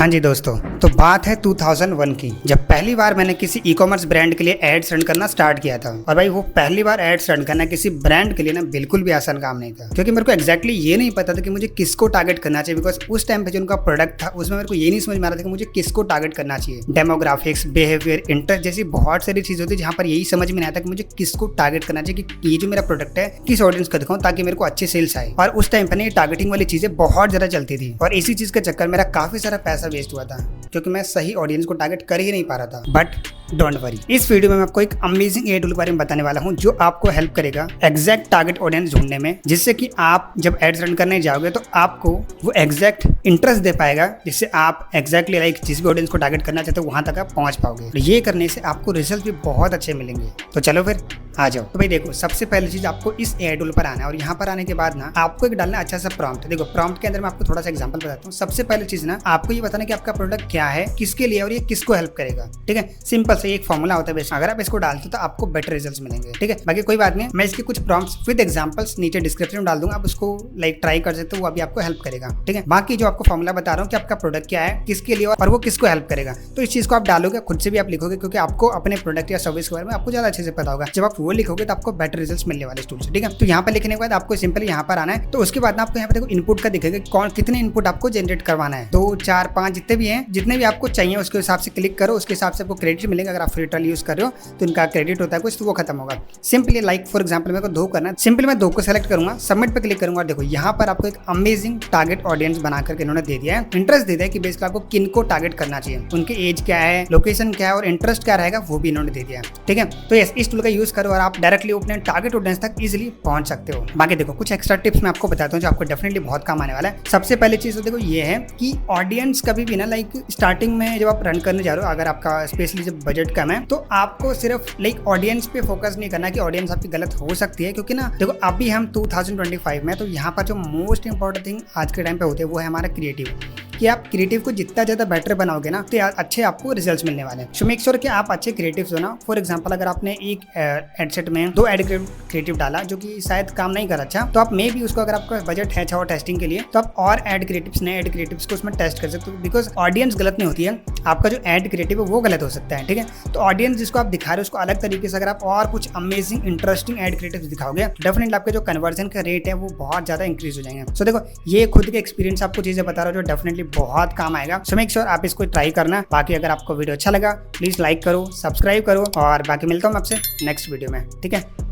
हाँ जी दोस्तों, तो बात है 2001 की, जब पहली बार मैंने किसी ई कॉमर्स ब्रांड के लिए एड्स रन करना स्टार्ट किया था। और भाई वो पहली बार एड्स रन करना किसी ब्रांड के लिए ना बिल्कुल भी आसान काम नहीं था, क्योंकि मेरे को एक्जैक्टली ये नहीं पता था कि मुझे किसको टारगेट करना चाहिए। बिकॉज उस टाइम पे जो उनका प्रोडक्ट था उसमें मेरे को ये नहीं समझ में आ रहा था कि मुझे किसको टारगेट करना चाहिए। डेमोग्राफिक्स, बिहेवियर, इंटरेस्ट जैसी बहुत सारी चीजें होती है जहाँ पर यही समझ में नहीं आता कि मुझे किसको टारगेट करना चाहिए, कि ये जो मेरा प्रोडक्ट है किस ऑडियंस को दिखाऊं ताकि मेरे को अच्छे सेल्स आए। और उस टाइम पे ना ये टारगेटिंग वाली चीजें बहुत ज्यादा चलती थी, और इसी चीज के चक्कर मेरा काफी सारा पैसा वेस्ट हुआ था, क्योंकि मैं सही ऑडियंस को टारगेट कर ही नहीं पा रहा था। बट डोंट वरी, इस वीडियो में मैं आपको एक अमेजिंग एआई टूल के बारे में बताने वाला हूं जो आपको हेल्प करेगा एग्जैक्ट टारगेट ऑडियंस ढूंढने में, जिससे कि आप जब एड्स रन करने जाओगे तो आपको वो एग्जैक्ट इंटरेस्ट दे पाएगा, जिससे आप एग्जैक्टली लाइक जिस भी ऑडियंस को टारगेट करना चाहते हो वहां तक आप पहुंच पाओगे। और ये करने से आपको रिजल्ट भी बहुत अच्छे मिलेंगे। तो चलो फिर आ जाओ। तो भाई देखो, सबसे पहली चीज आपको इस एआई टूल पर आना है, और यहाँ पर आने के बाद ना आपको एक डालना अच्छा सा प्रॉम्प्ट। देखो प्रॉम्प्ट के अंदर मैं आपको थोड़ा सा एग्जांपल बताता हूँ। सबसे पहली चीज ना आपको ये बताना कि आपका प्रोडक्ट क्या है, किसके लिए, और ये किसको हेल्प करेगा। ठीक है, सिंपल से एक फॉर्मूला होता है, अगर आप इसको डालते हो तो आपको बेटर रिजल्ट्स मिलेंगे। ठीक है, बाकी कोई बात नहीं, मैं इसके कुछ प्रॉम्प्ट्स विद एग्जांपल्स नीचे डिस्क्रिप्शन में डाल दूंगा, आप उसको लाइक ट्राई कर सकते हो, वो अभी आपको हेल्प करेगा। ठीक है, बाकी जो आपको फॉर्मूला बता रहा हूँ कि आपका प्रोडक्ट क्या है, किसके लिए और वो किसको हेल्प करेगा, तो इस चीज को आप डालोगे, खुद से भी आप लिखोगे, क्योंकि आपको अपने प्रोडक्ट या सर्विस के बारे में आपको ज्यादा अच्छे से पता होगा। जब आप वो लिखोगे तो आपको बेटर रिजल्ट्स मिलने वाले टूल से। ठीक है, तो यहाँ पर लिखने के बाद आपको सिंपल यहाँ पर आना है। तो उसके बाद आपको यहाँ पर देखो इनपुट का दिखेगा, कौन कितने इनपुट आपको जनरेट करवाना है, 2, 4, 5 जितने भी हैं, जितने भी आपको चाहिए उसके हिसाब से क्लिक करो। उसके हिसाब से आपको क्रेडिट मिलेगा। अगर आप फ्री ट्रायल यूज कर रहे हो तो इनका क्रेडिट होता है कुछ, तो वो खत्म होगा। सिंपली लाइक फॉर एग्जांपल मेरे को 2 करना है, सिंपली मैं 2 को सेलेक्ट करूंगा, सबमिट पे क्लिक करूंगा। देखो यहाँ पर आपको एक अमेजिंग टारगेट ऑडियंस बना करके इन्होंने दे दिया है। इंटरेस्ट दे दिया है कि बेसिकली आपको किनको टारगेट करना चाहिए, उनके एज क्या है, लोकेशन क्या है और इंटरेस्ट क्या रहेगा, वो भी इन्होंने दे दिया है। ठीक है, तो इस टूल का यूज करो और आप डायरेक्टली अपने टारगेट ऑडियंस तक इजिली पहुंच सकते हो। बाकी देखो कुछ एक्स्ट्रा टिप्स मैं आपको बताता हूँ जो आपको डेफिनेटली बहुत काम आने वाला है। सबसे पहले चीज तो देखो ये है कि ऑडियंस कभी भी ना लाइक स्टार्टिंग में जब आप रन करने जा रहे हो, अगर आपका स्पेशली जब बजट कम है, तो आपको सिर्फ लाइक ऑडियंस पे फोकस नहीं करना कि ऑडियंस आपकी गलत हो सकती है। क्योंकि ना देखो अभी हम 2025 में, तो यहाँ पर जो मोस्ट इंपॉर्टेंट थिंग आज के टाइम पे होते हैं वो है हमारा क्रिएटिव, कि आप क्रिएटिव को जितना ज़्यादा बेटर बनाओगे ना तो अच्छे आपको रिजल्ट्स मिलने वाले हैं। सो मेक श्योर कि आप अच्छे क्रिएटिव्स हो ना। फॉर एग्जांपल अगर आपने एक एडसेट में 2 एड क्रिएटिव डाला जो कि शायद काम नहीं कर अच्छा, तो आप मे भी उसको, अगर आपका बजट है अच्छा टेस्टिंग के लिए, तो आप और नए एड क्रिएटिव्स को उसमें टेस्ट कर सकते हो। बिकॉज ऑडियंस गलत नहीं होती है, आपका जो एड क्रिएटिव है वो गलत हो सकता है। ठीक है, तो ऑडियंस जिसको आप दिखा रहे हो उसको अलग तरीके से अगर आप और कुछ अमेजिंग इंटरेस्टिंग एड क्रिएटिव्स दिखाओगे, डेफिनेटली आपका जो कन्वर्जन का रेट है वो बहुत ज्यादा इंक्रीज हो जाएंगे। सो देखो ये खुद के एक्सपीरियंस आपको चीजें बता रहा हूँ जो डेफिनेटली बहुत काम आएगा। सो मेक श्योर आप इसको ट्राई करना। बाकी अगर आपको वीडियो अच्छा लगा प्लीज लाइक करो, सब्सक्राइब करो, और बाकी मिलता हूँ आपसे नेक्स्ट वीडियो में। ठीक है।